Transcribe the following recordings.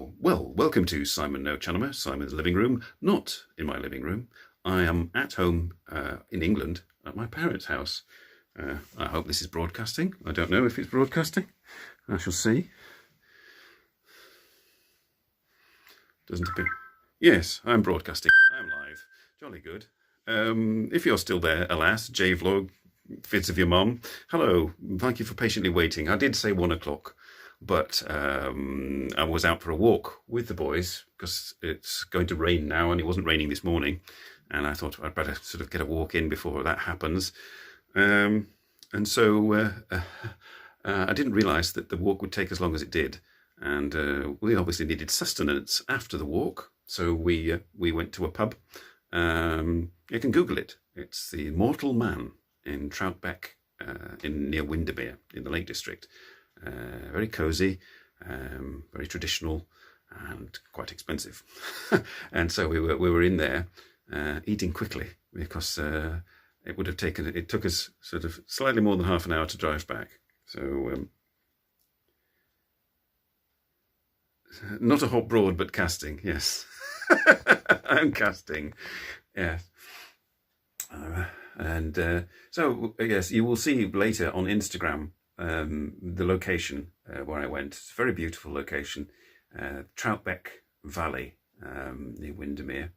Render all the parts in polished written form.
Well, welcome to Simon NoChaNoMa, Simon's living room. Not in my living room. I am at home in England at my parents' house. I hope this is broadcasting. I don't know if it's broadcasting. I shall see. Doesn't appear. Yes, I'm broadcasting. I'm live. Jolly good. If you're still there, alas, J-Vlog, Fits of your mum. Hello. Thank you for patiently waiting. I did say 1 o'clock. But I was out for a walk with the boys because it's going to rain now, and it wasn't raining this morning. And I thought I'd better sort of get a walk in before that happens. And so I didn't realise that the walk would take as long as it did. And we obviously needed sustenance after the walk. So we went to a pub. You can Google it. It's the Immortal Man in Troutbeck near Windermere in the Lake District. Very cosy, very traditional, and quite expensive. And so we were in there eating quickly because it took us sort of slightly more than half an hour to drive back. So not a hot broad, but casting. Yes, I'm casting. Yes. So yes, you will see later on Instagram the location where I went. It's a very beautiful location, Troutbeck Valley near Windermere.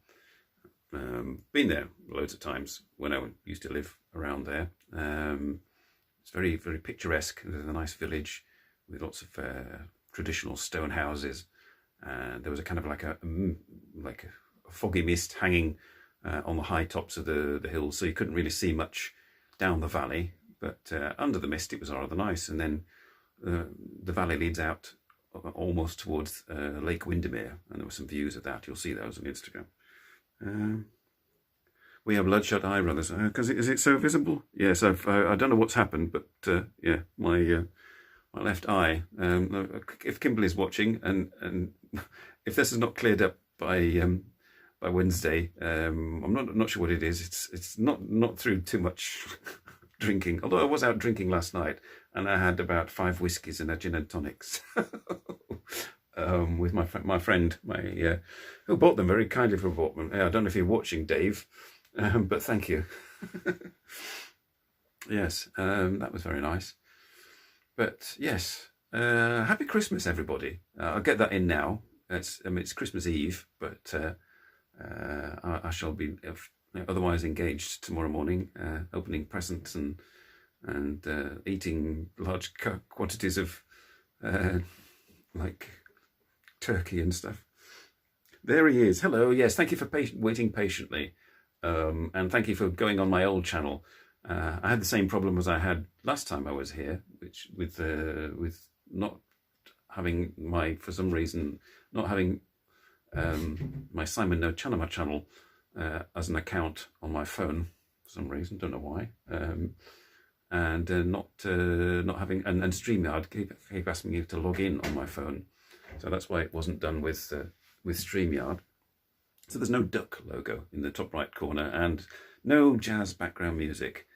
Been there loads of times when I used to live around there. It's very, very picturesque. There's a nice village with lots of traditional stone houses. There was a kind of like a foggy mist hanging on the high tops of the hills, so you couldn't really see much down the valley. But under the mist, it was rather nice. And then the valley leads out almost towards Lake Windermere. And there were some views of that. You'll see those on Instagram. We have bloodshot eye, brothers. Because is it so visible? Yes, I don't know what's happened, but yeah, my left eye. If Kimberly's watching, and if this is not cleared up by Wednesday, I'm not sure what it is. It's not through too much drinking, although I was out drinking last night, and I had about 5 whiskies and a gin and tonics with my friend, who bought them very kindly for Vortman. I don't know if you're watching, Dave, but thank you. Yes, that was very nice. But yes, happy Christmas, everybody. I'll get that in now. It's Christmas Eve, but I shall be otherwise engaged tomorrow morning, opening presents and eating large quantities of like turkey and stuff. There he is. Hello. Yes, thank you for waiting patiently, and thank you for going on my old channel. I had the same problem as I had last time I was here, which with not having for some reason not having my Simon NoChaNoMa channel as an account on my phone for some reason, don't know why, and not having and StreamYard keep asking me to log in on my phone, so that's why it wasn't done with StreamYard. So there's no duck logo in the top right corner and no jazz background music.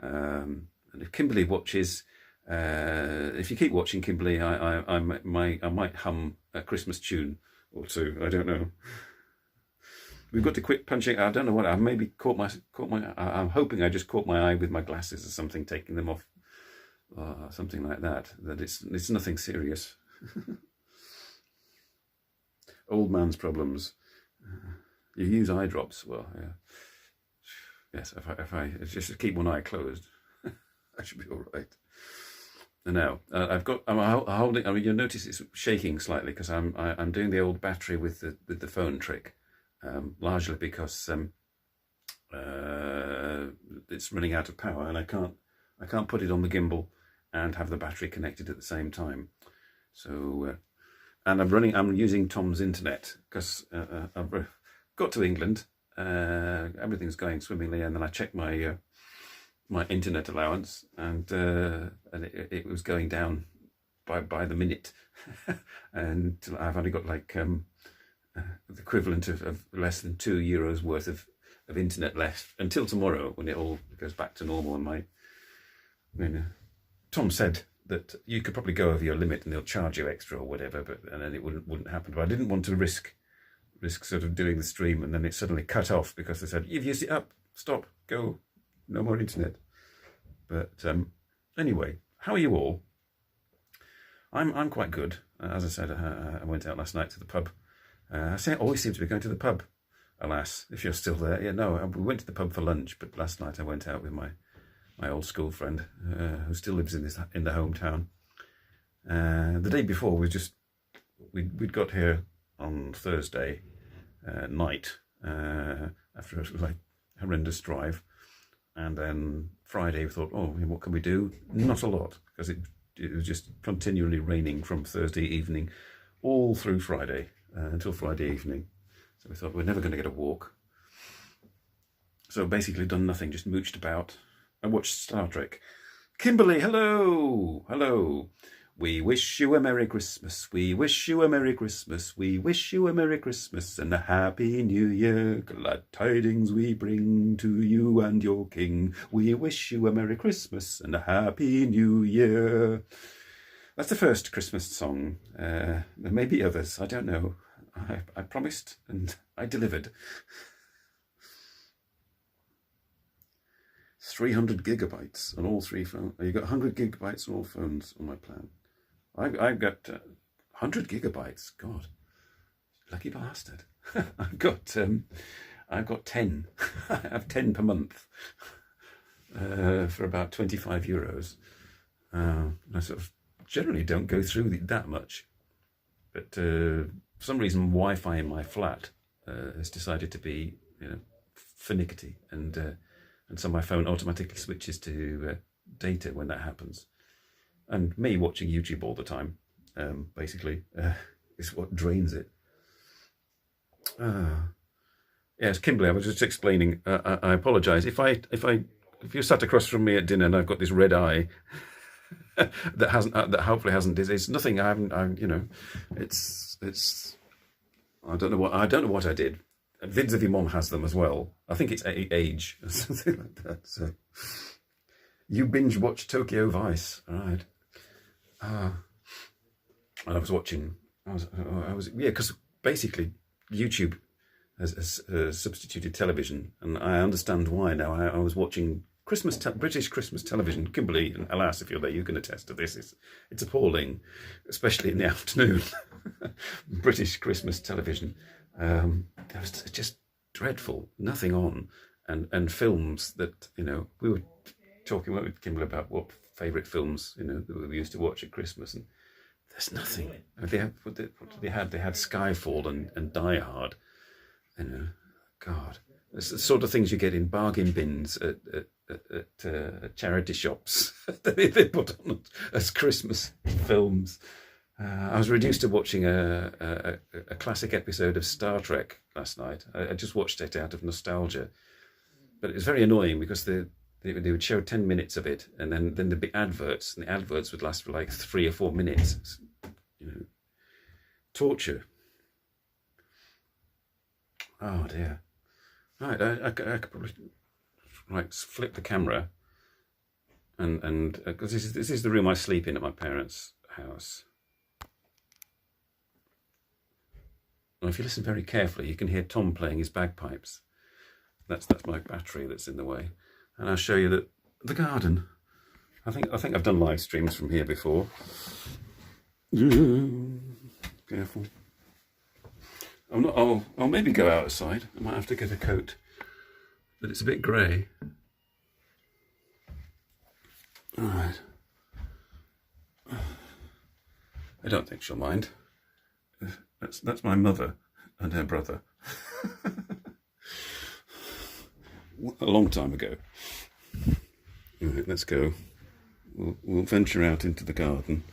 And if Kimberly watches, if you keep watching, Kimberly, I might hum a Christmas tune or two. I don't know. We've got to quit punching. I don't know what. I maybe caught my. I'm hoping I just caught my eye with my glasses or something, taking them off, something like that. That it's nothing serious. Old man's problems. You use eye drops. Well, yeah. Yes. If I just keep one eye closed, I should be all right. And now I've got. I'm holding. I mean, you'll notice it's shaking slightly because I'm doing the old battery with the phone trick. Largely because it's running out of power, and I can't put it on the gimbal and have the battery connected at the same time. So and I'm using Tom's internet because I've got to England. Everything's going swimmingly, and then I checked my my internet allowance, and it was going down by the minute, and I've only got like the equivalent of less than €2 worth of internet left until tomorrow, when it all goes back to normal. And Tom said that you could probably go over your limit and they'll charge you extra or whatever, and then it wouldn't happen. But I didn't want to risk sort of doing the stream and then it suddenly cut off because they said, you've used it up, stop, go, no more internet. But anyway, how are you all? I'm quite good. As I said, I went out last night to the pub. I always seem to be going to the pub, alas, if you're still there. Yeah, no, we went to the pub for lunch, but last night I went out with my old school friend who still lives in the hometown. The day before we'd got here on Thursday night after a horrendous drive, and then Friday we thought, oh, what can we do? Not a lot, because it was just continually raining from Thursday evening all through Friday until Friday evening. So we thought we're never going to get a walk. So basically done nothing, just mooched about. I watched Star Trek. Kimberly, hello, hello. We wish you a Merry Christmas. We wish you a Merry Christmas. We wish you a Merry Christmas and a Happy New Year. Glad tidings we bring to you and your King. We wish you a Merry Christmas and a Happy New Year. That's the first Christmas song. There may be others, I don't know. I promised and I delivered. 300 gigabytes on all three phones. You got 100 gigabytes on all phones on my plan. I've got 100 gigabytes. God, lucky bastard. I've got 10. I have 10 per month for about €25. I sort of generally don't go through that much, but for some reason Wi-Fi in my flat has decided to be, finicky, and so my phone automatically switches to data when that happens. And me watching YouTube all the time, basically, is what drains it. Yes, Kimberly, I was just explaining. I apologise if you sat across from me at dinner and I've got this red eye that hopefully hasn't. It's nothing. I haven't. It's. I don't know what I did. Vids of your mom has them as well. I think it's age or something like that. So you binge watch Tokyo Vice, all right? I was watching. Because basically YouTube has substituted television, and I understand why now. I was watching British Christmas television. Kimberly, and alas, if you're there, you can attest to this. It's appalling, especially in the afternoon. British Christmas television. It was just dreadful. Nothing on, and films that we were talking with Kimberly about what favourite films that we used to watch at Christmas, and there's nothing. They had Skyfall and Die Hard. God, it's the sort of things you get in bargain bins at charity shops that they put on as Christmas films. I was reduced to watching a classic episode of Star Trek last night. I just watched it out of nostalgia, but it was very annoying because they would show 10 minutes of it, and then there'd be adverts, and the adverts would last for like 3 or 4 minutes. Torture. Oh dear. Right, I could probably flip the camera, and because this is the room I sleep in at my parents' house. Well, if you listen very carefully, you can hear Tom playing his bagpipes. That's my battery that's in the way. And I'll show you the garden. I think I've done live streams from here before. Careful. I'll maybe go outside. I might have to get a coat, but it's a bit grey. All right. I don't think she'll mind. That's my mother and her brother. A long time ago. All right, let's go. We'll venture out into the garden.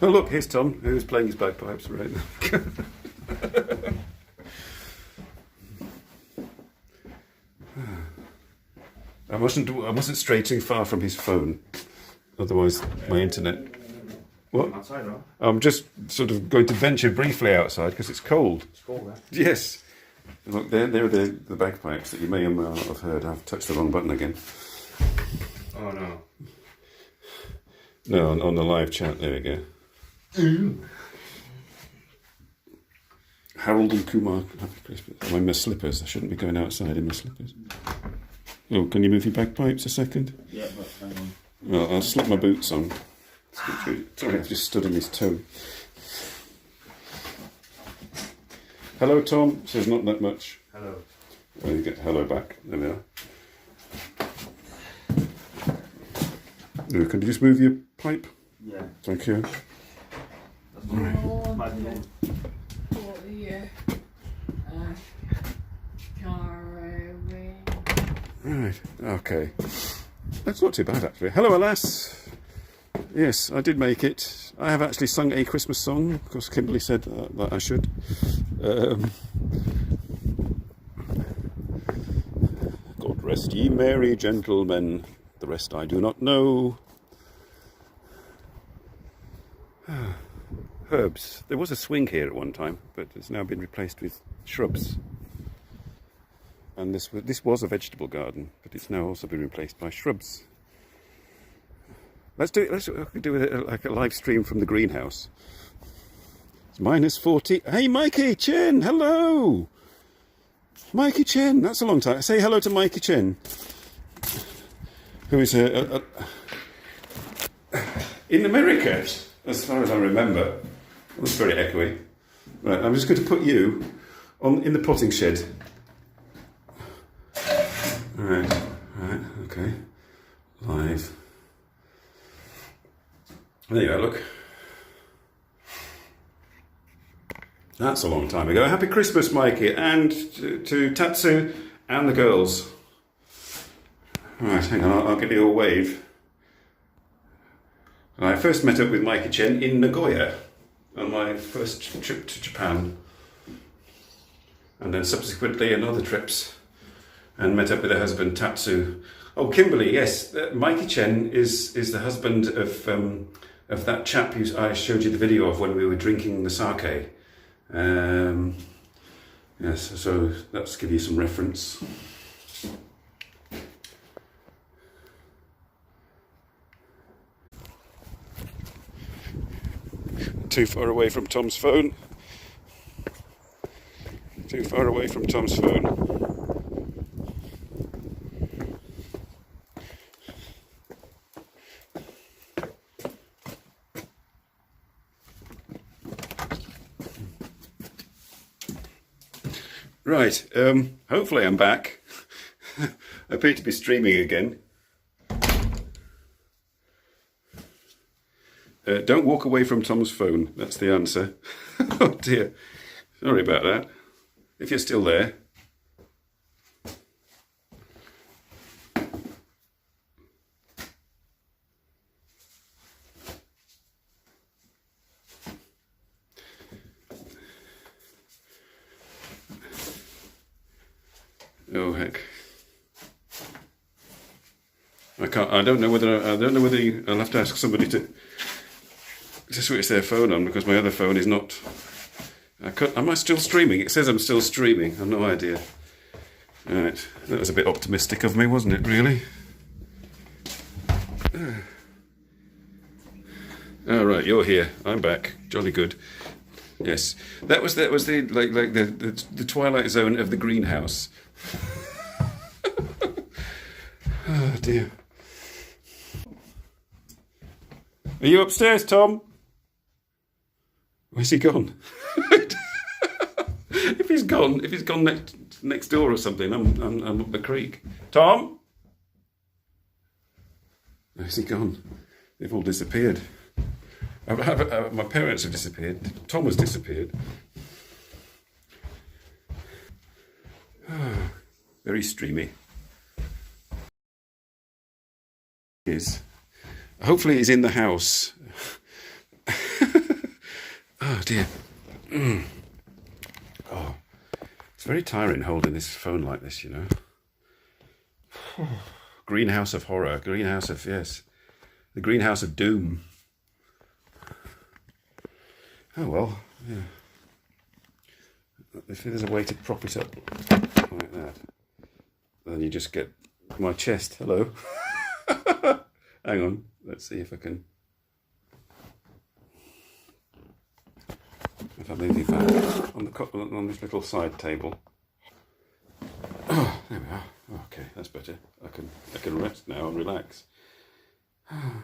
Oh look, here's Tom, who's playing his bagpipes right now. I wasn't straying too far from his phone, otherwise my internet. What? Outside, right? I'm just sort of going to venture briefly outside because it's cold. It's cold, right? Yes. Look, there are the bagpipes that you may or may not have heard. I've touched the wrong button again. Oh no. No, on the live chat. There we go. Harold and Kumar, happy Christmas. I'm in my slippers. I shouldn't be going outside in my slippers. Oh, can you move your bagpipes a second? Yeah, but hang on. Well, I'll slip my boots on. Sorry, I've just stood on his toe. Hello, Tom. Says not that much. Hello. Oh, you get hello back. There we are. Oh, can you just move your pipe? Yeah. Thank you. That's my name. Right, okay. That's not too bad, actually. Hello, alas. Yes, I did make it. I have actually sung a Christmas song, because Kimberly said that I should. God rest ye merry gentlemen. The rest I do not know. Herbs. There was a swing here at one time, but it's now been replaced with shrubs. And this was a vegetable garden, but it's now also been replaced by shrubs. Let's do like a live stream from the greenhouse. It's -40. Hey, Mikey Chen, hello. Mikey Chen, that's a long time. Say hello to Mikey Chen, who is in America, as far as I remember. That's very echoey. Right, I'm just going to put you in the potting shed. Right, okay. Live. There you go, look. That's a long time ago. Happy Christmas, Mikey, and to Tatsu and the girls. Right, hang on, I'll give you a wave. I first met up with Mikey Chen in Nagoya on my first trip to Japan. And then subsequently on other trips. And met up with her husband, Tatsu. Oh, Kimberly, yes. Mikey Chen is the husband of that chap who I showed you the video of when we were drinking the sake. Yes, so let's give you some reference. Too far away from Tom's phone. Too far away from Tom's phone. Right, hopefully I'm back. I appear to be streaming again. Don't walk away from Tom's phone, that's the answer. Oh dear, sorry about that. If you're still there. Oh heck! I can't. I don't know whether. I'll have to ask somebody to switch their phone on because my other phone is not. Am I still streaming? It says I'm still streaming. I've no idea. All right, that was a bit optimistic of me, wasn't it? Really. All right, you're here. I'm back. Jolly good. Yes, that was the the twilight zone of the greenhouse. Oh dear. Are you upstairs, Tom? Where's he gone? If he's gone next door or something, I'm up the creek. Tom? Where's he gone? They've all disappeared. My parents have disappeared. Tom has disappeared. Very streamy. Hopefully he's in the house. Oh dear. Oh, it's very tiring holding this phone like this, you know. Greenhouse of horror. Greenhouse of, yes. The greenhouse of doom. Oh well, yeah. If there's a way to prop it up like that, then you just get my chest. Hello. Hang on, let's see if I can. If I move you back on this little side table. Oh, there we are. Okay, that's better. I can rest now and relax. Oh,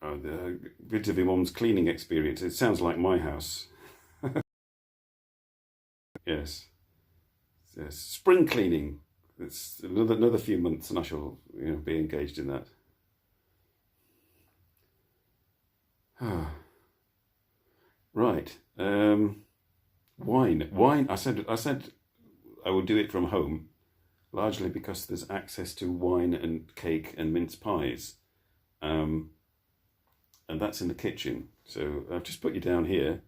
the bit of your mum's cleaning experience. It sounds like my house. Yes. Yes. Spring cleaning. It's another few months, and I shall be engaged in that. Right. Wine. I said I would do it from home, largely because there's access to wine and cake and mince pies, and that's in the kitchen. So I've just put you down here,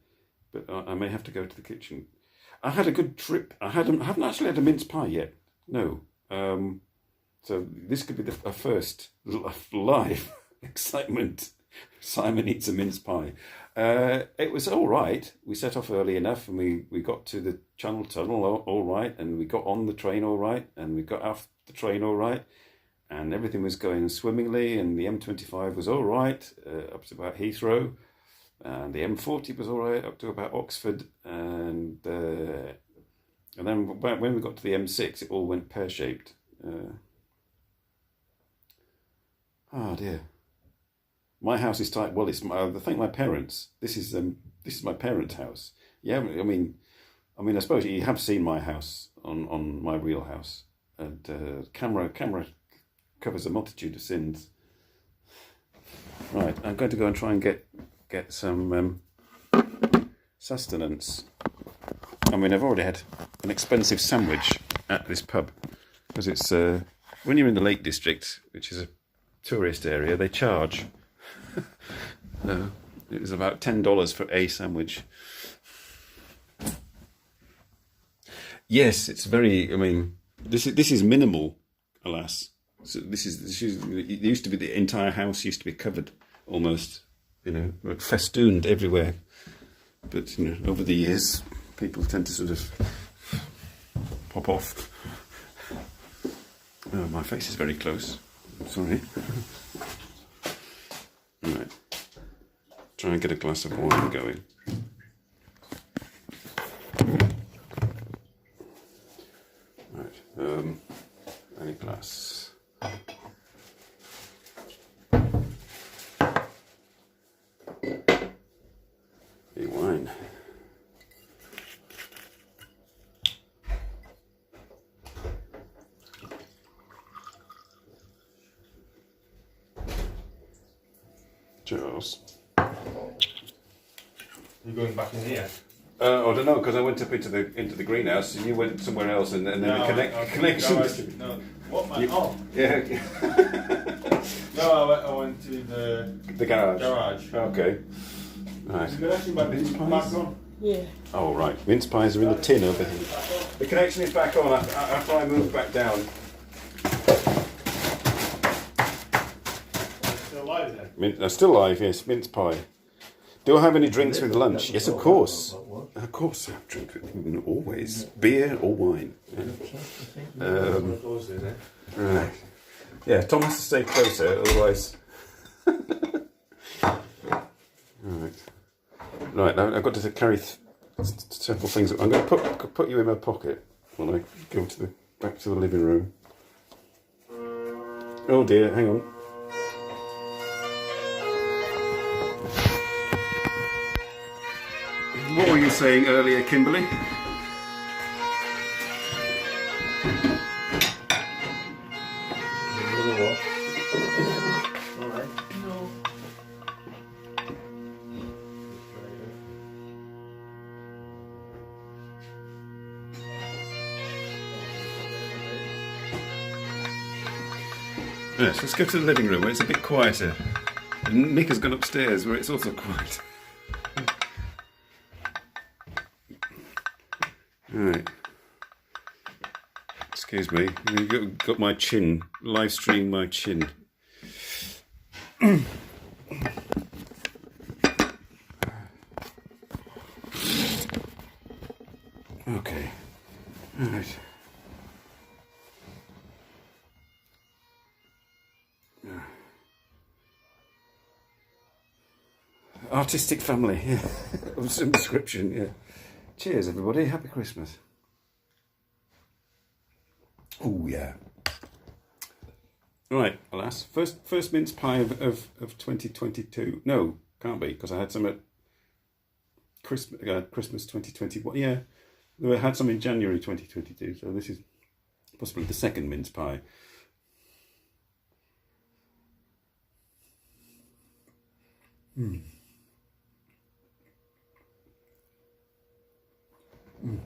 but I may have to go to the kitchen. I had a good trip. I haven't actually had a mince pie yet. No. So this could be a first live excitement. Simon eats a mince pie. It was all right. We set off early enough, and we got to the Channel Tunnel all right, and we got on the train all right, and we got off the train all right, and everything was going swimmingly, and the M25 was all right up to about Heathrow, and the M40 was all right up to about Oxford, and then when we got to the M6, it all went pear-shaped. Oh dear. My house is tight. Well, I think my parents. This is my parents' house. Yeah, I mean, I suppose you have seen my house on my real house, and camera covers a multitude of sins. Right, I'm going to go and try and get some sustenance. I mean, I've already had an expensive sandwich at this pub because it's when you're in the Lake District, which is a tourist area, they charge. It was about $10 for a sandwich. Yes, it's very. I mean, this is minimal, alas. So this is. It used to be the entire house used to be covered almost, festooned everywhere. But over the years, people tend to sort of pop off. Oh, my face is very close. Sorry. Right. Try and get a glass of wine going. Right. Any glass. A wine. Charles. You're going back in here? I don't know, because I went up into the greenhouse and you went somewhere else, and then the connection. No, what man? Yeah. No, I went to the garage. Okay. Right. The connection back on? Yeah. Oh right, mince pies are in the tin over here. The connection is back on after I move back down. Still live then? Still live, yes. Mince pie. Do I have any drinks with lunch? Yes, of course. Of course, I have drinks with them, always. Beer or wine. Right. Yeah, Tom has to stay closer, otherwise. Right, now I've got to carry several things. I'm going to put you in my pocket when I go back to the living room. Oh dear, hang on. What were you saying earlier, Kimberly? No. Yes, let's go to the living room where it's a bit quieter. And Nick has gone upstairs where it's also quiet. Right. Excuse me. You've got my chin. Live stream my chin. Okay. All right. artistic family, yeah, of some description, yeah. Cheers, everybody. Happy Christmas. Oh, yeah. Right, alas. First mince pie of 2022. No, can't be, because I had some at Christmas 2021. Yeah, I had some in January 2022, so this is possibly the second mince pie. Mm. Mm.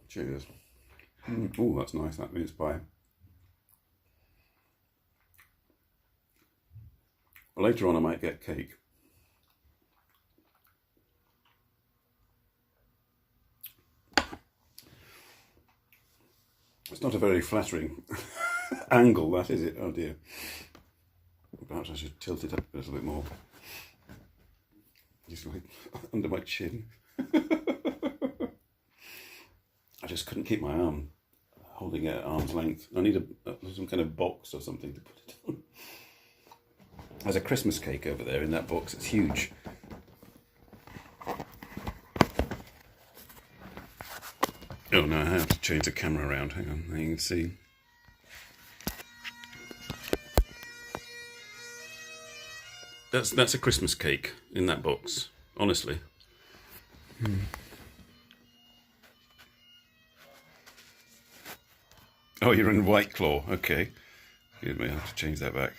Cheers. Oh, that's nice, that mince pie. Later on I might get cake. It's not a very flattering angle, that is it? Oh dear. Perhaps I should tilt it up a little bit more. Just like under my chin. I just couldn't keep my arm holding it at arm's length. I need some kind of box or something to put it on. There's a Christmas cake over there in that box. It's huge. Oh no, I have to change the camera around. Hang on, there you can see. That's a Christmas cake in that box, honestly. Oh, you're in White Claw, okay. Excuse me, I have to change that back.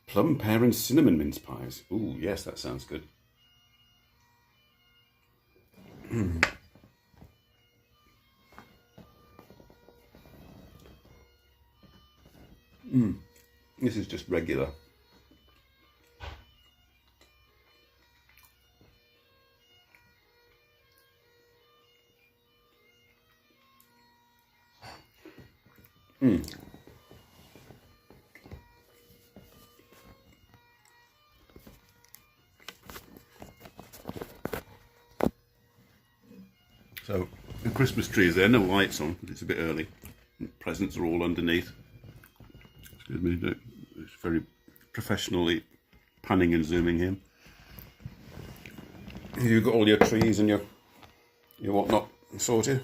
Plum, pear and cinnamon mince pies. Ooh, yes, that sounds good. This is just regular. So the Christmas tree is there, no lights on, but it's a bit early. Presents are all underneath. Excuse me, it's very professionally panning and zooming in. You've got all your trees and your whatnot sorted.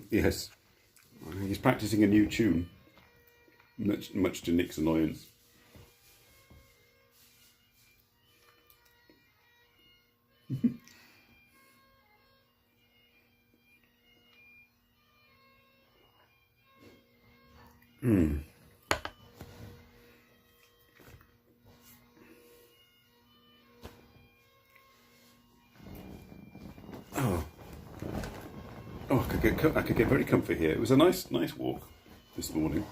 Yes, he's practicing a new tune, much to Nick's annoyance. Oh, I could get very comfy here. It was a nice walk this morning.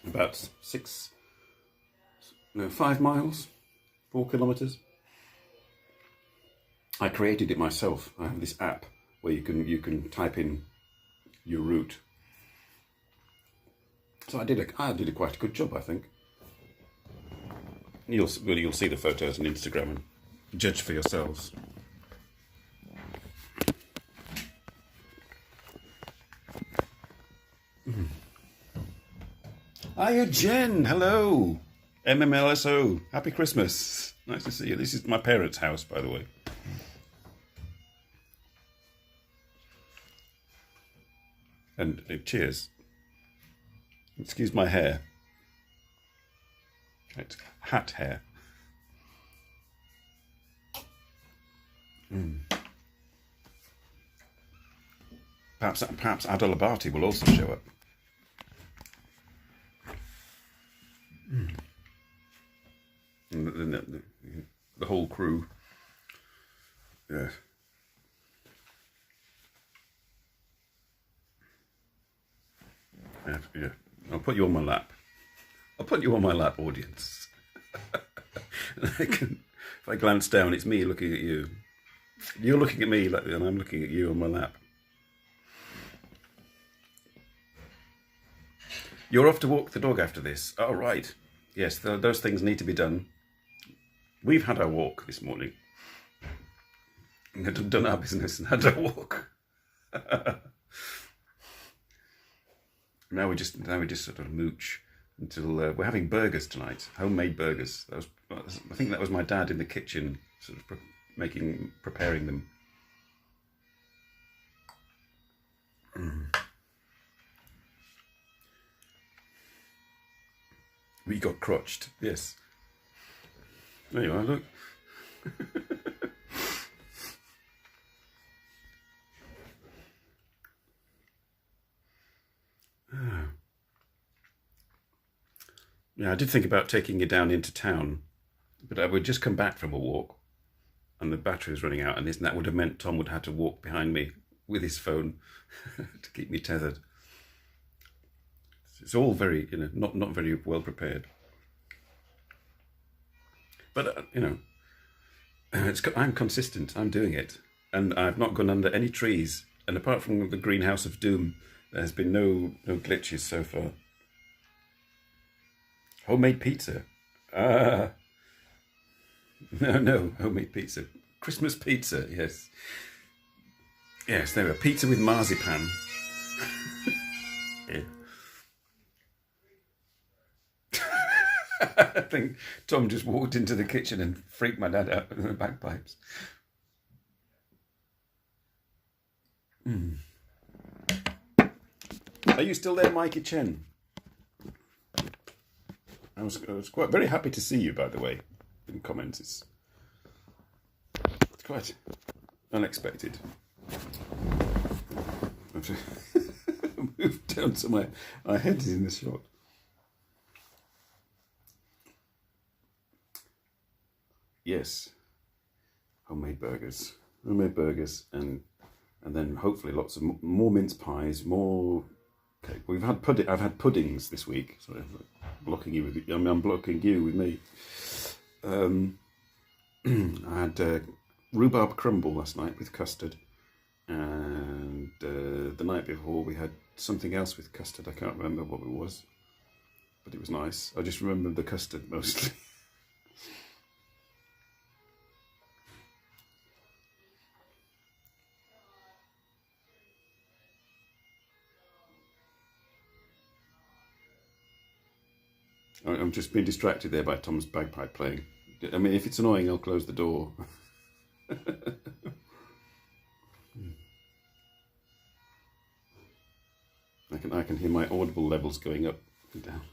About 5 miles, 4 kilometers. I created it myself. I have this app where you can type in your route. So I did quite a good job, I think. You'll see the photos on Instagram and judge for yourselves. Hiya, Jen. Hello. MMLSO. Happy Christmas. Nice to see you. This is my parents' house, by the way. And cheers. Excuse my hair. It's hat hair. Perhaps Adalabati will also show up. And the whole crew. Yes. Yeah. I'll put you on my lap. I'll put you on my lap, audience. If I glance down, it's me looking at you. You're looking at me, and I'm looking at you on my lap. You're off to walk the dog after this. Oh, right. Yes, those things need to be done. We've had our walk this morning. We've done our business and had our walk. Now we just sort of mooch until we're having burgers tonight, homemade burgers. I think that was my dad in the kitchen, sort of preparing them. We got crotched, yes. There you are, look. Yeah, I did think about taking you down into town, but I would just come back from a walk and the battery was running out, and that would have meant Tom would have to walk behind me with his phone to keep me tethered. It's all very, not very well prepared. But, I'm consistent, I'm doing it, and I've not gone under any trees, and apart from the greenhouse of doom, there's been no glitches so far. Homemade pizza. No, homemade pizza. Christmas pizza, yes. Yes, there we are. Pizza with marzipan. Yeah. I think Tom just walked into the kitchen and freaked my dad out with the bagpipes. Are you still there, Mikey Chen? I was quite very happy to see you, by the way, in comments. It's quite unexpected. I've moved down so my head is in the shot. Yes, homemade burgers, and then hopefully lots of more mince pies, more cake. I've had puddings this week. Sorry, I'm blocking you with. I'm blocking you with me. I had rhubarb crumble last night with custard, and the night before we had something else with custard. I can't remember what it was, but it was nice. I just remember the custard mostly. I'm just being distracted there by Tom's bagpipe playing. I mean, if it's annoying, I'll close the door. I can hear my audible levels going up and down.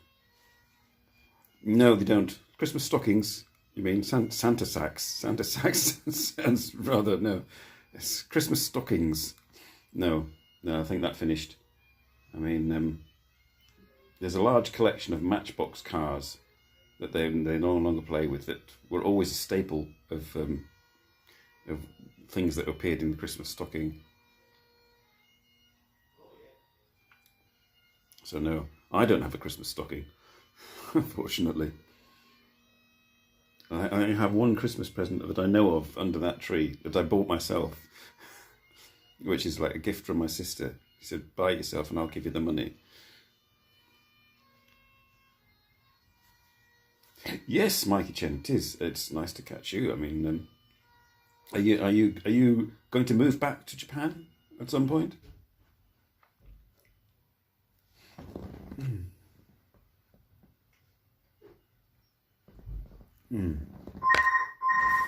No, they don't. Christmas stockings, you mean? Santa sacks. Santa sacks sounds rather, no. It's Christmas stockings. No, I think that finished. I mean, there's a large collection of Matchbox cars that they no longer play with that were always a staple of things that appeared in the Christmas stocking. So no, I don't have a Christmas stocking, unfortunately. I have one Christmas present that I know of under that tree that I bought myself, which is like a gift from my sister. She said, buy it yourself and I'll give you the money. Yes, Mikey Chen, it is. It's nice to catch you. I mean, are you going to move back to Japan at some point?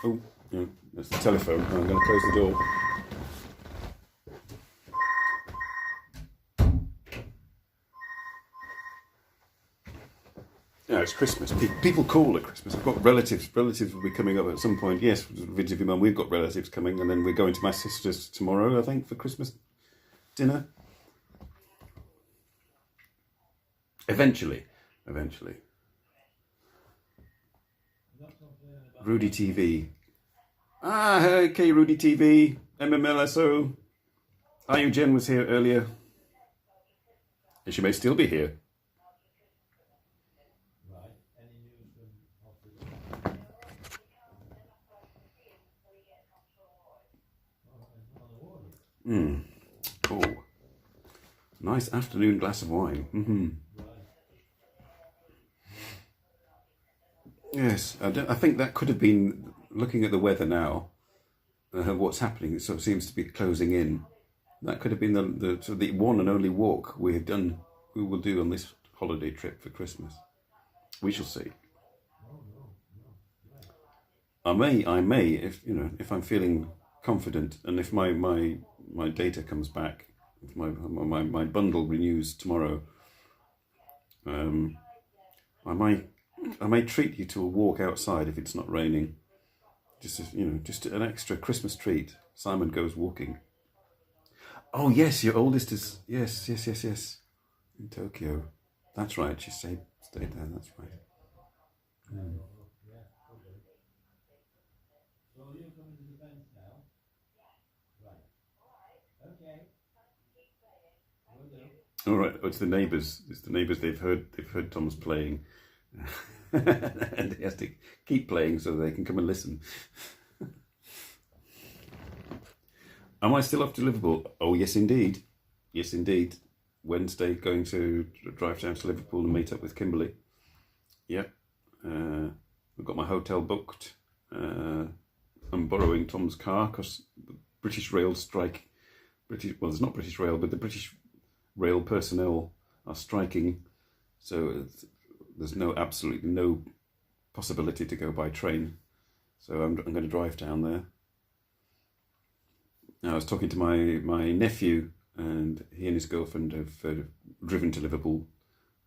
Oh, no, that's the telephone. I'm going to close the door. Yeah, it's Christmas. People call at Christmas. I've got relatives. Relatives will be coming up at some point. Yes, visit your mum. We've got relatives coming, and then we're going to my sister's tomorrow, I think, for Christmas dinner. Eventually. Rudy TV. Okay, Rudy TV. MMLSO. IU Jen was here earlier. And she may still be here. Oh, nice afternoon glass of wine. Yes, I think that could have been, looking at the weather now, what's happening, it sort of seems to be closing in. That could have been the one and only walk we will do on this holiday trip for Christmas. We shall see. I may, if I'm feeling confident, and if my data comes back, if my bundle renews tomorrow, I may treat you to a walk outside if it's not raining. Just an extra Christmas treat. Simon goes walking. Oh yes, your oldest is yes in Tokyo. That's right. She stayed there. That's right. All right. It's the neighbours. It's the neighbours. They've heard Thomas playing, and he has to keep playing so they can come and listen. Am I still off to Liverpool? Oh yes, indeed. Yes, indeed. Wednesday, going to drive down to Liverpool and meet up with Kimberly. Yeah. I've got my hotel booked. I'm borrowing Tom's car because the British Rail strike. Well, it's not British Rail, but the British Rail personnel are striking. So there's absolutely no possibility to go by train. So I'm going to drive down there. Now, I was talking to my nephew, and he and his girlfriend have driven to Liverpool.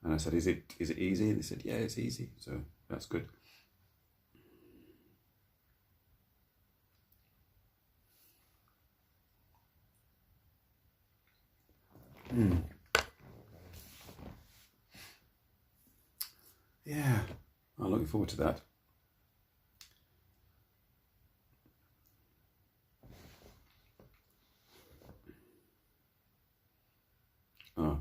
And I said, "Is it easy?" And they said, "Yeah, it's easy." So that's good. Yeah, I'm looking forward to that. Oh,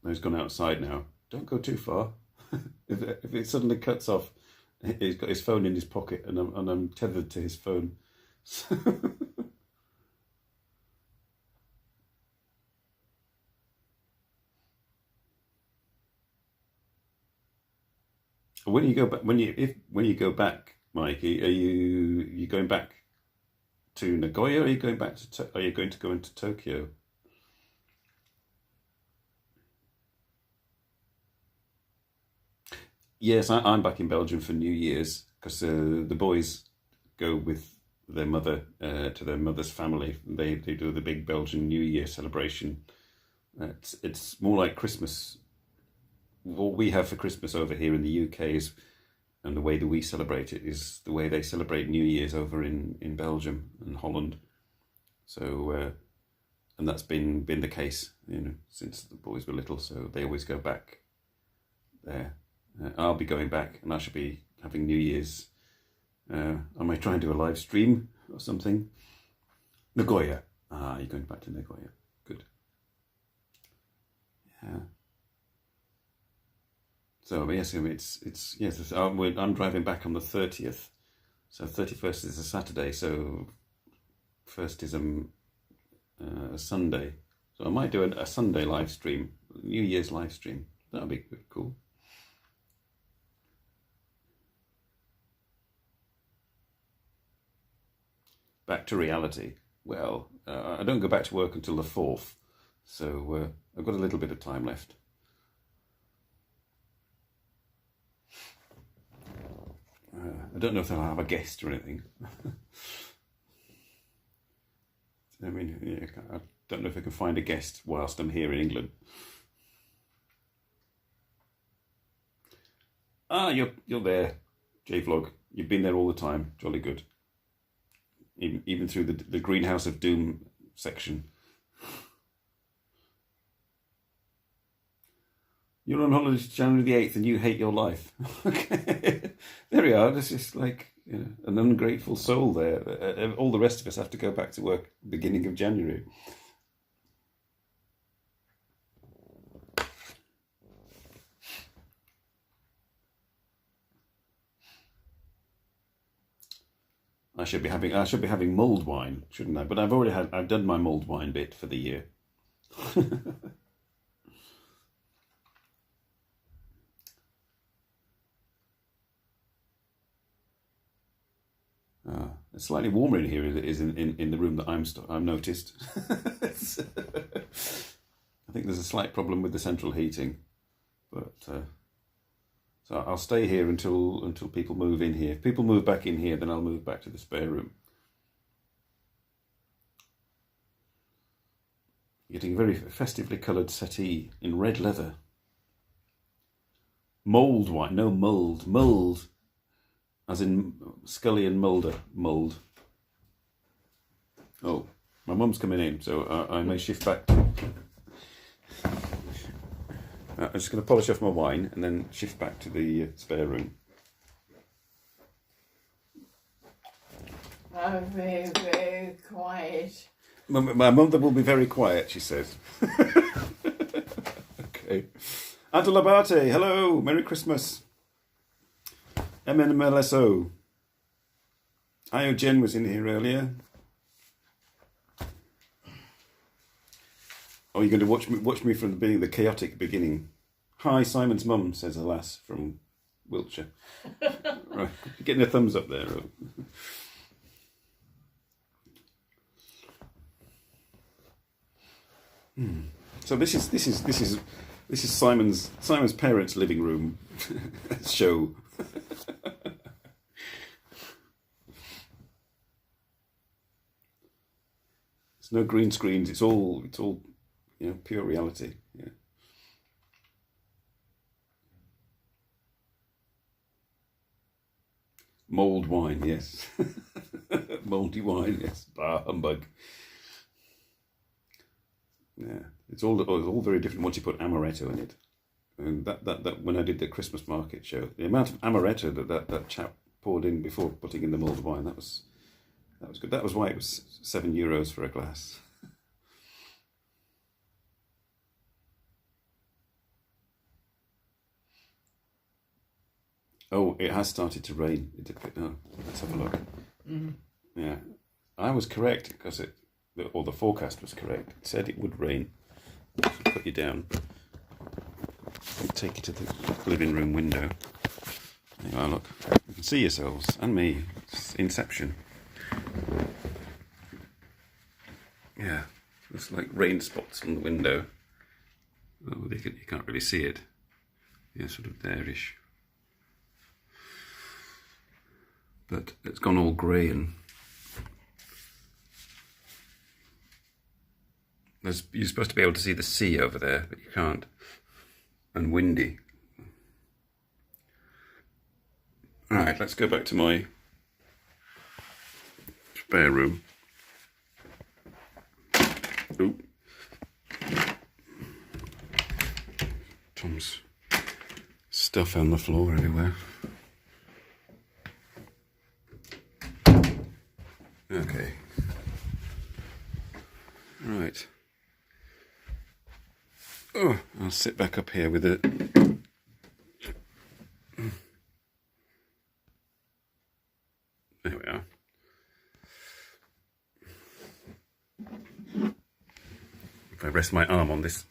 he's gone outside now. Don't go too far. if it suddenly cuts off, he's got his phone in his pocket, and I'm tethered to his phone. When you go back, when you go back, Mikey, are you going back to Nagoya? Or are you going back to? Are you going to go into Tokyo? Yes, I'm back in Belgium for New Year's because the boys go with their mother to their mother's family. They do the big Belgian New Year celebration. It's more like Christmas. What we have for Christmas over here in the UK is, and the way that we celebrate it is the way they celebrate New Year's over in Belgium and Holland. So, and that's been the case, since the boys were little. So they always go back there. I'll be going back, and I should be having New Year's. I might try and do a live stream or something. Nagoya. You're going back to Nagoya. Good. Yeah. So yes, I'm driving back on the 30th. So 31st is a Saturday. So first is a Sunday. So I might do a Sunday live stream, New Year's live stream. That'll be cool. Back to reality. Well, I don't go back to work until the 4th, so I've got a little bit of time left. I don't know if I'll have a guest or anything. I mean, I don't know if I can find a guest whilst I'm here in England. You're there, J-Vlog. You've been there all the time. Jolly good. Even through the Greenhouse of Doom section. You're on holiday to January the 8th and you hate your life. Okay. There we are. This is like an ungrateful soul there. All the rest of us have to go back to work beginning of January. I should be having mulled wine, shouldn't I? But I've done my mulled wine bit for the year. It's slightly warmer in here than it is in the room that I've noticed. I think there's a slight problem with the central heating, but so I'll stay here until people move in here. If people move back in here, then I'll move back to the spare room. Getting a very festively coloured settee in red leather. Mould wine, no mould, mould. As in Scully and Mulder, mould. Oh, my mum's coming in, so I may shift back. I'm just going to polish off my wine and then shift back to the spare room. I'm very, very quiet. My mother will be very quiet, she says. Okay. Adolabate, hello, Merry Christmas. MNMLSO. Io Jen was in here earlier. Oh, you're going to watch me from the beginning, the chaotic beginning. Hi, Simon's mum, says a lass from Wiltshire. Right, getting a thumbs up there. So this is Simon's parents' living room show. There's no green screens. It's all pure reality. Yeah. Mulled wine, yes. Mouldy wine, yes. Bah humbug. Yeah, it's all very different once you put amaretto in it. And that when I did the Christmas market show, the amount of amaretto that chap poured in before putting in the mulled wine, that was good. That was why it was €7 for a glass. Oh, it has started to rain. No, let's have a look. Yeah, I was correct because the forecast was correct. It said it would rain. I'll put you down. I'll take you to the living room window. There you are, look. You can see yourselves and me. It's Inception. Yeah, looks like rain spots on the window. Oh, you can't really see it. Yeah, sort of there-ish. But it's gone all grey and you're supposed to be able to see the sea over there, but you can't. And windy. Alright, let's go back to my spare room. Ooh. Tom's stuff on the floor everywhere. Okay. Right. Oh, I'll sit back up here with it. There we are. If I rest my arm on this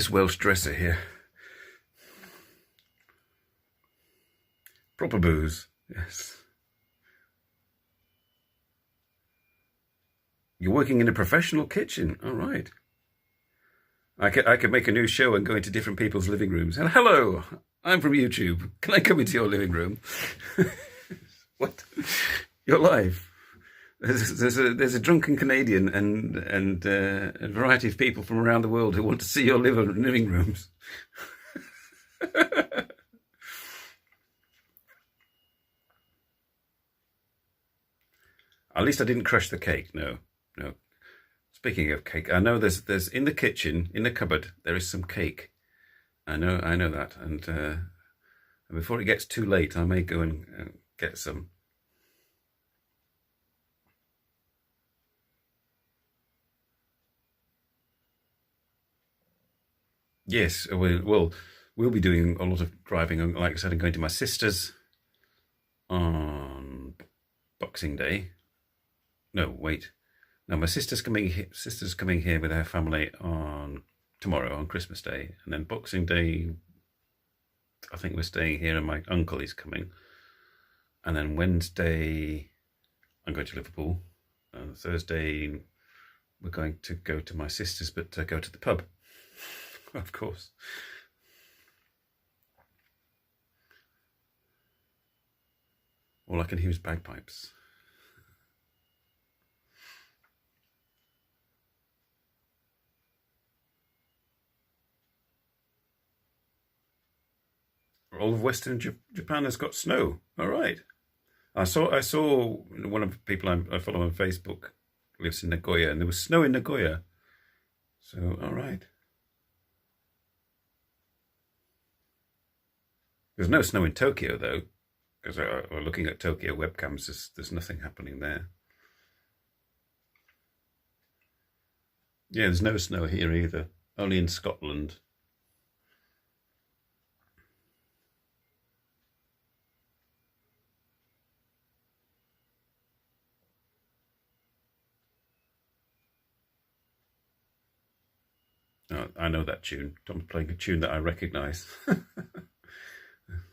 Welsh dresser here. Proper booze, yes. You're working in a professional kitchen, all right. I could make a new show and go into different people's living rooms. And hello, I'm from YouTube. Can I come into your living room? What? You're live. There's a drunken Canadian and a variety of people from around the world who want to see your living rooms. At least I didn't crush the cake. No. Speaking of cake, I know there's in the kitchen, in the cupboard, there is some cake. I know that, and before it gets too late, I may go and get some. Yes, we'll be doing a lot of driving. Like I said, I'm going to my sister's on Boxing Day. No, wait. No, my sister's coming here with her family on tomorrow, on Christmas Day. And then Boxing Day, I think we're staying here and my uncle is coming. And then Wednesday, I'm going to Liverpool. Thursday, we're going to go to my sister's, but go to the pub, of course. All I can hear is bagpipes. All of Western Japan has got snow. All right. I saw one of the people I follow on Facebook lives in Nagoya, and there was snow in Nagoya. So, all right. There's no snow in Tokyo, though, because we're looking at Tokyo webcams. There's nothing happening there. Yeah, there's no snow here either. Only in Scotland. Oh, I know that tune. Tom's playing a tune that I recognise.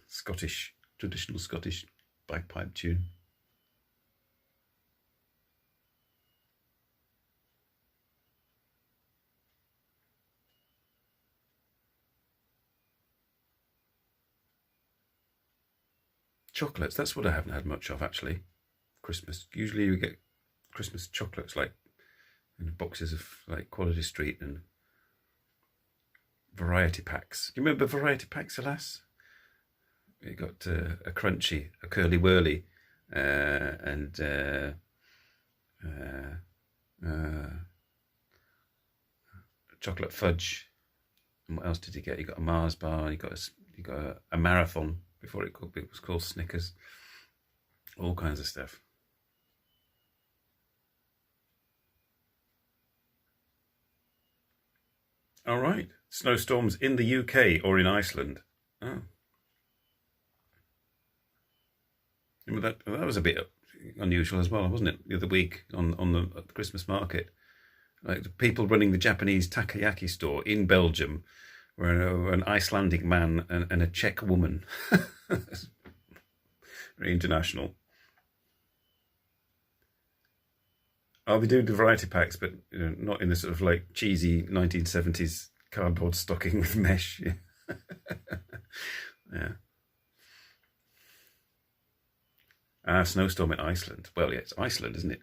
Scottish, traditional Scottish bagpipe tune. Chocolates, that's what I haven't had much of, actually. Christmas. Usually you get Christmas chocolates, like in boxes of like Quality Street and variety packs. Do you remember variety packs, alas? You got a crunchy, a curly whirly, and chocolate fudge. And what else did you get? You got a Mars bar. You got a marathon before it was called Snickers. All kinds of stuff. All right. Snowstorms in the UK or in Iceland. Oh. That was a bit unusual as well, wasn't it? The other week on the Christmas market, like the people running the Japanese takoyaki store in Belgium were an Icelandic man and a Czech woman. Very international. I'll be doing the variety packs, but not in the sort of like cheesy 1970s cardboard stocking with mesh. Yeah. Yeah. Snowstorm in Iceland. Well, yeah, it's Iceland, isn't it?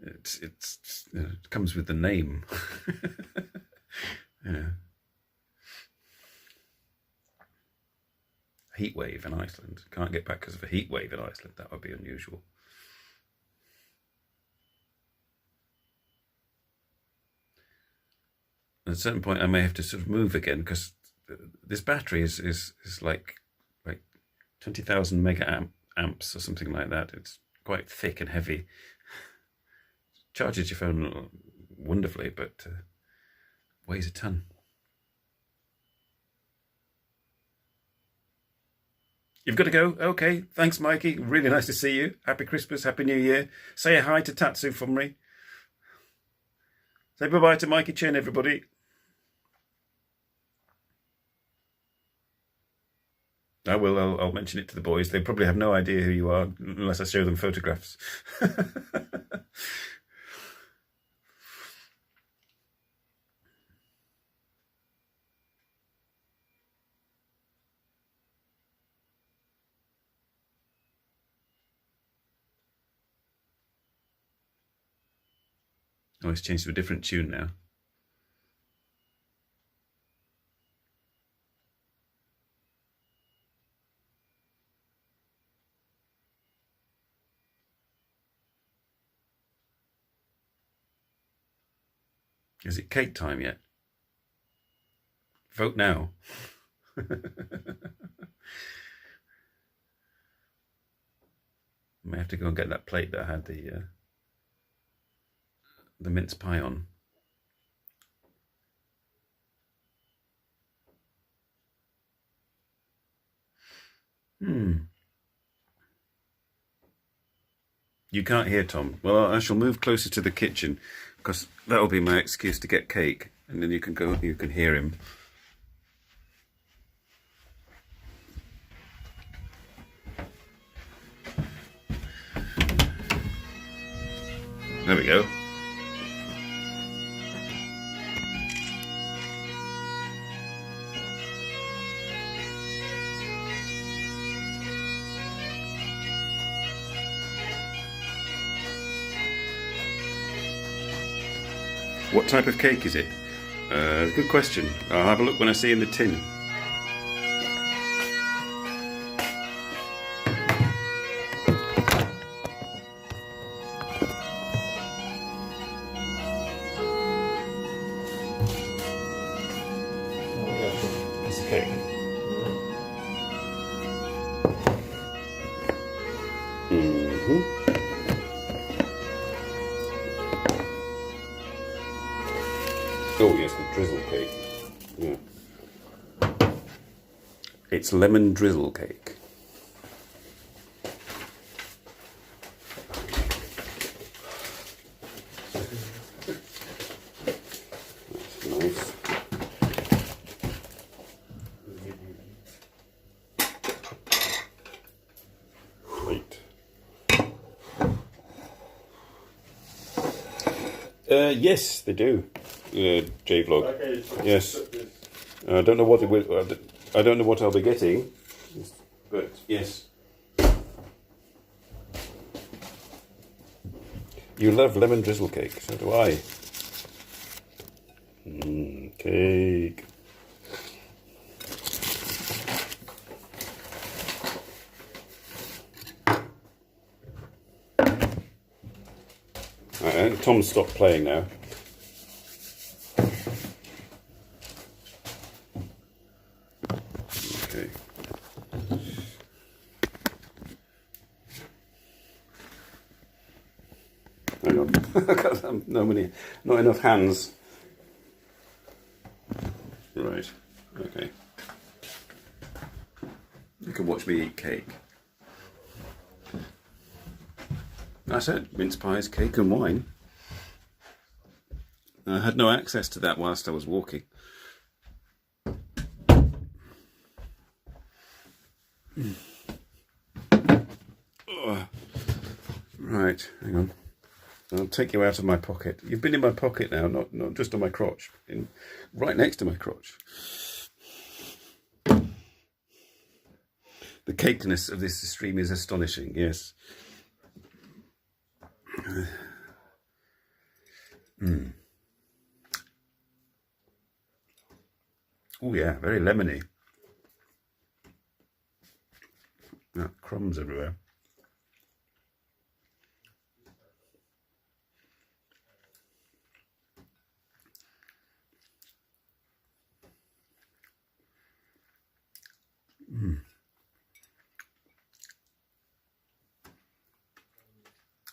It comes with the name. Yeah. Heat wave in Iceland. Can't get back because of a heat wave in Iceland. That would be unusual. At a certain point, I may have to sort of move again because this battery is like 20,000 mega amps or something like that. It's quite thick and heavy. Charges your phone wonderfully, but weighs a ton. You've got to go? Okay, thanks, Mikey. Really nice to see you. Happy Christmas, Happy New Year. Say a hi to Tatsu from me. Say bye-bye to Mikey Chin, everybody. I will. I'll mention it to the boys. They probably have no idea who you are unless I show them photographs. Oh, it's changed to a different tune now. Is it cake time yet? Vote now. I may have to go and get that plate that had the mince pie on. You can't hear Tom. Well, I shall move closer to the kitchen because that'll be my excuse to get cake, and then you can go. You can hear him. There we go. What type of cake is it? Good question. I'll have a look when I see in the tin. It's a cake. Oh yes, the drizzle cake. Yeah. It's lemon drizzle cake. That's nice. Right. Yes, they do. J-Vlog. Okay, Yes. I don't know what it will. I don't know what I'll be getting, but yes. You love lemon drizzle cake, so do I. Cake. Right, Tom's stopped playing now. Okay. Hang on. Not enough hands. Right. Okay. You can watch me eat cake. I said mince pies, cake and wine. I had no access to that whilst I was walking. Right, hang on. I'll take you out of my pocket. You've been in my pocket now, not just on my crotch. Right next to my crotch. The cakeness of this stream is astonishing, yes. Oh yeah, very lemony. Crumbs everywhere.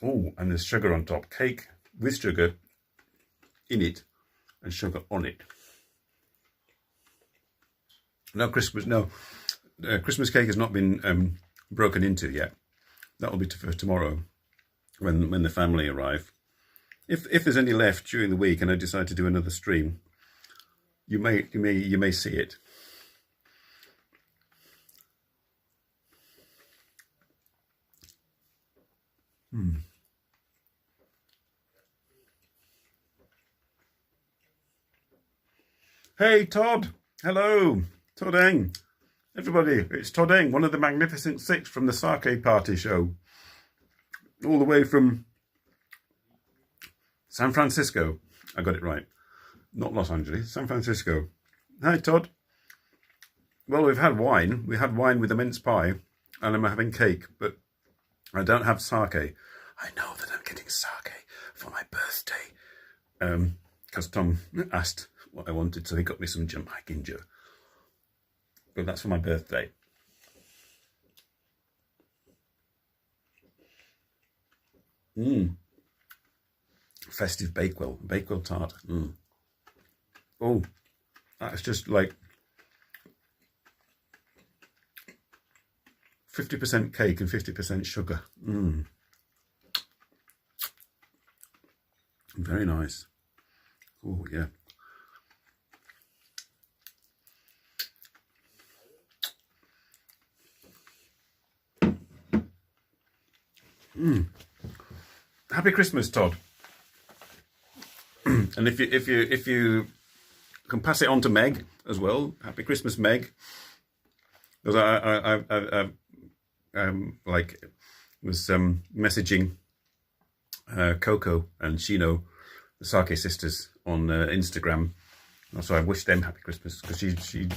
Oh, and there's sugar on top. Cake with sugar in it and sugar on it. Christmas cake has not been broken into yet. That will be for tomorrow when the family arrive. If there's any left during the week and I decide to do another stream, you may see it. Hey Todd, hello, Todd Eng. Everybody, it's Todd Eng, one of the Magnificent Six from the Sake Party show. All the way from San Francisco. I got it right. Not Los Angeles, San Francisco. Hi Todd. Well, we've had wine. We had wine with a mince pie and I'm having cake, but I don't have sake. I know that I'm getting sake for my birthday. Because Tom asked what I wanted, so he got me some ginger. But that's for my birthday. Festive Bakewell tart. Oh, that's just like 50% cake and 50% sugar. Very nice. Oh, yeah. Happy Christmas, Todd. And if you can pass it on to Meg as well. Happy Christmas, Meg. Because I was messaging Coco and Shino, the Sake sisters, on Instagram. So I wished them happy Christmas because she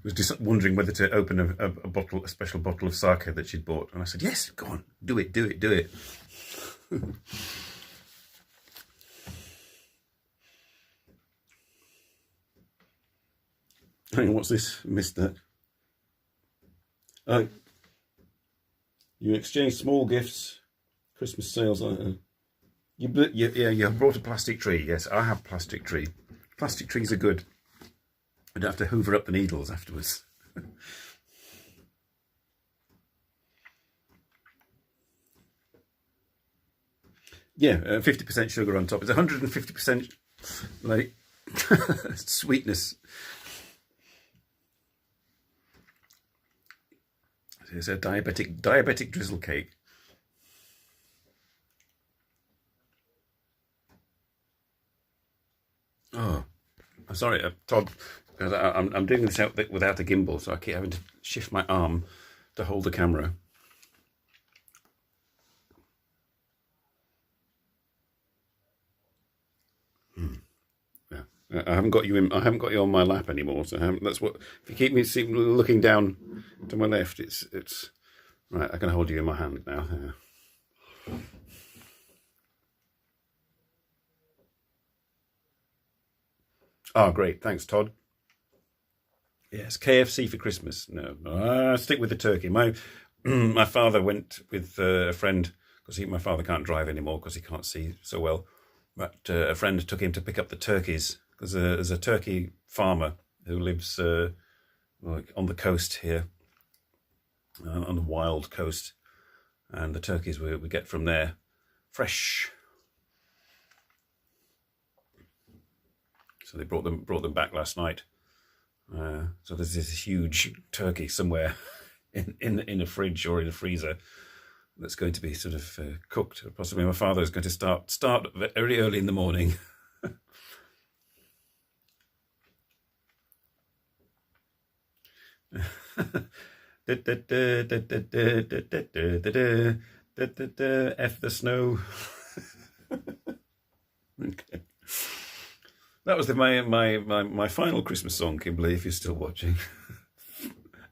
was just wondering whether to open a special bottle of sake that she'd bought, and I said, yes, go on, do it. Hang on, what's this? Missed that. You exchange small gifts, Christmas sales. You brought a plastic tree. Yes, I have a plastic tree. Plastic trees are good. I don't have to hoover up the needles afterwards. Yeah, 50% sugar on top. It's 150% like sweetness. It's a diabetic drizzle cake. Oh, I'm sorry, Todd, because I'm doing this without a gimbal, so I keep having to shift my arm to hold the camera. Yeah, I haven't got you on my lap anymore. So that's what. If you keep me looking down to my left, it's right. I can hold you in my hand now. Yeah. Oh, great. Thanks, Todd. Yes, KFC for Christmas. No, stick with the turkey. My father went with a friend because my father can't drive anymore because he can't see so well. But a friend took him to pick up the turkeys because there's a turkey farmer who lives on the coast here, on the wild coast, and the turkeys we get from there, fresh. So they brought them back last night. So there's this huge turkey somewhere in a fridge or in a freezer that's going to be sort of cooked. Possibly my father is going to start very early in the morning. F the snow. Okay. That was my final Christmas song, Kimberly, if you're still watching.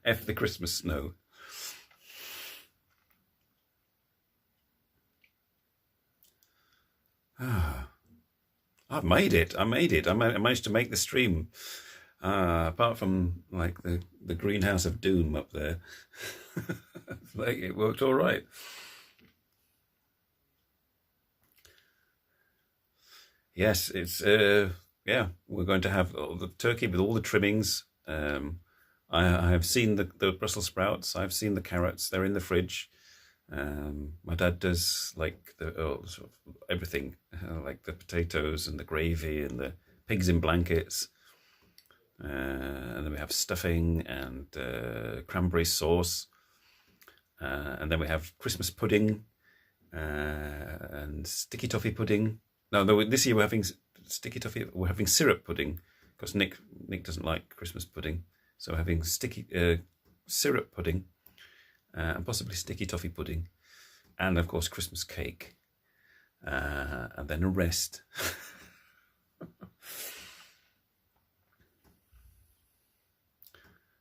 F the Christmas snow. I've made it. I managed to make the stream. Apart from like the greenhouse of doom up there. Like it worked all right. Yes, it's yeah, we're going to have the turkey with all the trimmings. I have seen the Brussels sprouts. I've seen the carrots. They're in the fridge. My dad does like sort of everything, like the potatoes and the gravy and the pigs in blankets. And then we have stuffing and cranberry sauce. And then we have Christmas pudding and sticky toffee pudding. No, this year we're having sticky toffee. We're having syrup pudding because Nick doesn't like Christmas pudding, so we're having sticky syrup pudding and possibly sticky toffee pudding, and of course Christmas cake, and then a rest.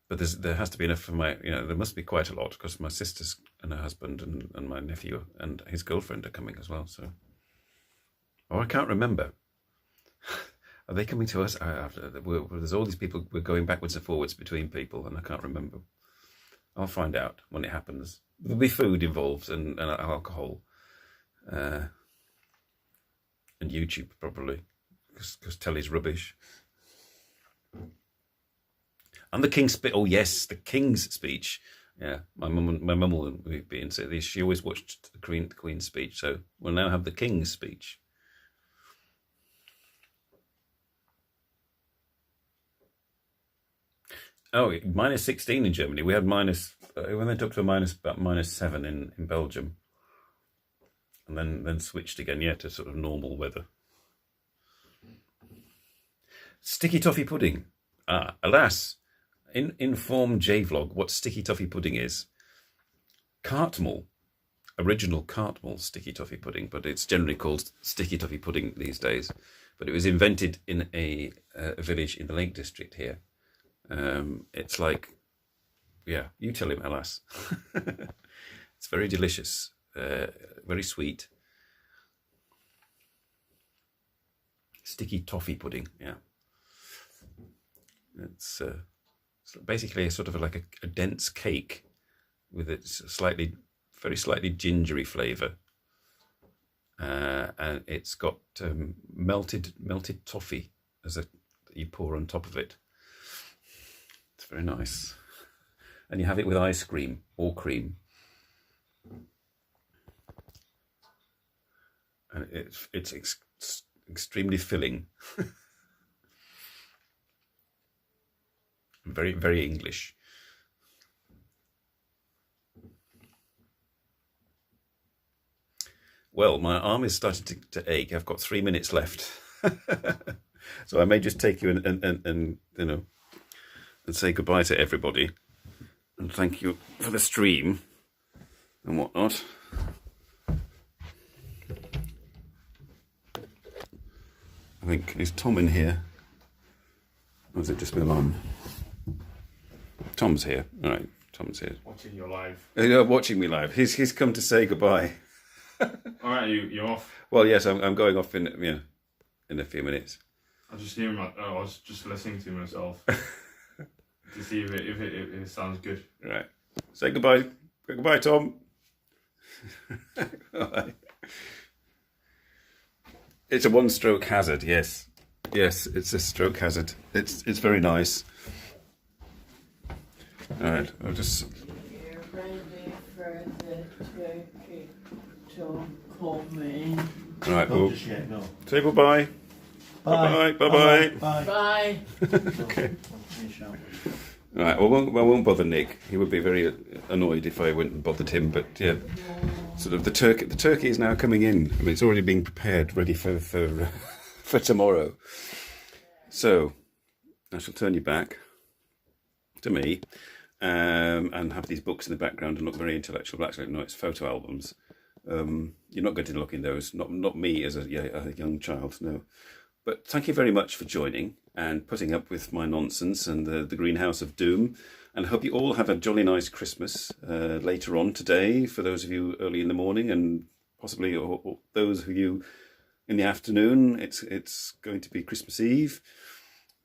But there has to be enough for my, there must be quite a lot because my sisters and her husband and my nephew and his girlfriend are coming as well. So, I can't remember. Are they coming to us? There's all these people. We're going backwards and forwards between people, and I can't remember. I'll find out when it happens. There'll be food involved and alcohol, and YouTube probably because telly's rubbish. And the King's speech. Oh yes, the King's speech. Yeah, my mum will be into this. She always watched the Queen's speech, so we'll now have the King's speech. Oh, minus 16 in Germany. We had minus, it went up to about -7 in Belgium. And then switched again, yeah, to sort of normal weather. Sticky toffee pudding. Alas, inform J-Vlog what sticky toffee pudding is. Cartmel, original Cartmel sticky toffee pudding, but it's generally called sticky toffee pudding these days. But it was invented in a village in the Lake District here. It's like, yeah, you tell him, alas. It's very delicious, very sweet. Sticky toffee pudding, yeah. It's basically a sort of like a dense cake with its very slightly gingery flavour. And it's got melted toffee that you pour on top of it. It's very nice. And you have it with ice cream or cream. And it's extremely filling. Very, very English. Well, my arm is starting to ache. I've got 3 minutes left. So I may just take you and you know, and say goodbye to everybody. And thank you for the stream and whatnot. I think, is Tom in here? Or is it just my mum? Tom's here. All right, Tom's here. Watching you live. Watching me live. He's come to say goodbye. All right, you're off. Well, yes, I'm going off in a few minutes. I was just hearing I was just listening to myself to see if it sounds good. Right. Say goodbye. Goodbye, Tom. Bye. It's a one-stroke hazard. Yes, it's a stroke hazard. It's very nice. All right, I'll just. You're ready for the turkey to come in. All right, Not we'll just yet, no. say goodbye. Bye. Bye-bye. Bye. Bye. Okay. All right. Well, I won't bother Nick. He would be very annoyed if I went and bothered him. But yeah, sort of the turkey is now coming in. I mean, it's already being prepared, ready for tomorrow. So I shall turn you back to me and have these books in the background and look very intellectual. Actually, no, it's photo albums. You're not going to look in those. Not me as a young child. No. But thank you very much for joining and putting up with my nonsense and the greenhouse of doom. And I hope you all have a jolly nice Christmas later on today, for those of you early in the morning, and possibly or those of you in the afternoon. It's going to be Christmas Eve.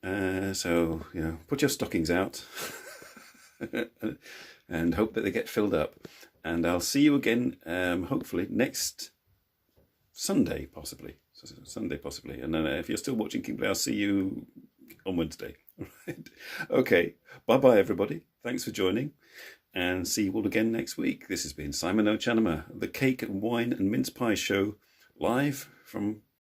So, you know, put your stockings out and hope that they get filled up. And I'll see you again, hopefully, next Sunday, possibly. Sunday, possibly. And then if you're still watching Kingplay, I'll see you on Wednesday. All right. Okay. Bye-bye, everybody. Thanks for joining. And see you all again next week. This has been Simon NoChaNoMa, the Cake and Wine and Mince Pie Show, live from